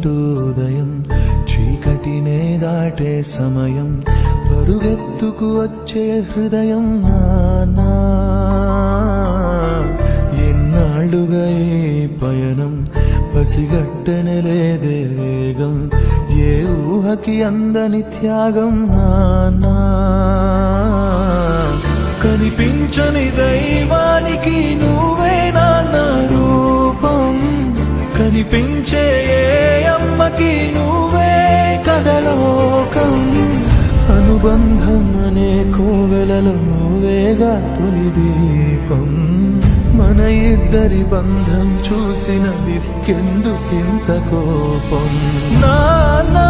అంటూ ఉదయం చీకటినే దాటే సమయం పరుగెత్తుకు వచ్చే హృదయం నానా ఎన్నాళ్ళుగా ఈ పయనం పసిగట్టనలేదే వేగం ఏ ఊహకి అందని త్యాగం నానా కనిపించని దైవానికి నువ్వే నాన్న రూపం కనిపించే ఏ అమ్మకి నువ్వే కథలోకం అనుబంధం అనే కోవెలలో నువ్వేగా తొలి దీపం మన ఇద్దరి బంధం చూసిన వికెందుకింత కోపం నానా